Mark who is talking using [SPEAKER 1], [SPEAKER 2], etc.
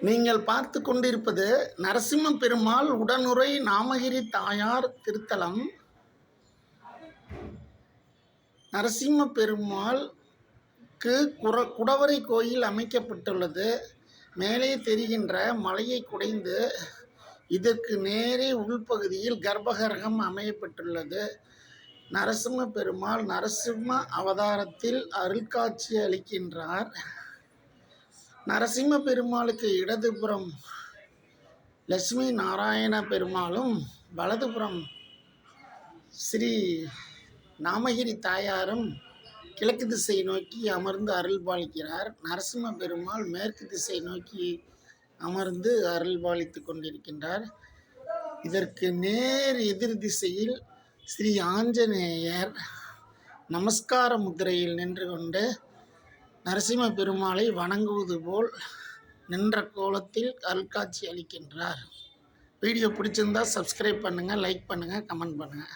[SPEAKER 1] நீங்கள் பார்த்து கொண்டிருப்பது நரசிம்ம பெருமாள் உடனுறை நாமகிரி தாயார் திருத்தலம். நரசிம்ம பெருமாளுக்கு குடவரை கோயில் அமைக்கப்பட்டுள்ளது. மேலே தெரிகின்ற மலையை குடைந்து இதற்கு நேரே உள்பகுதியில் கர்ப்பகிரகம் அமையப்பட்டுள்ளது. நரசிம்ம பெருமாள் நரசிம்ம அவதாரத்தில் அருள்காட்சி அளிக்கின்றார். நரசிம்ம பெருமாளுக்கு இடதுபுறம் லட்சுமி நாராயண பெருமாளும், வலதுபுறம் ஸ்ரீ நாமகிரி தாயாரும் கிழக்கு திசை நோக்கி அமர்ந்து அருள்பாலிக்கிறார். நரசிம்ம பெருமாள் மேற்கு திசை நோக்கி அமர்ந்து அருள்பாலித்து கொண்டிருக்கின்றார். இதற்கு நேர் எதிர் திசையில் ஸ்ரீ ஆஞ்சநேயர் நமஸ்கார முத்திரையில் நின்று கொண்டு நரசிம்ம பெருமாளை வணங்குவது போல் நின்ற கோலத்தில் அருள்காட்சி அளிக்கின்றார். வீடியோ பிடிச்சிருந்தால் சப்ஸ்கிரைப் பண்ணுங்கள், லைக் பண்ணுங்கள், கமெண்ட் பண்ணுங்கள்.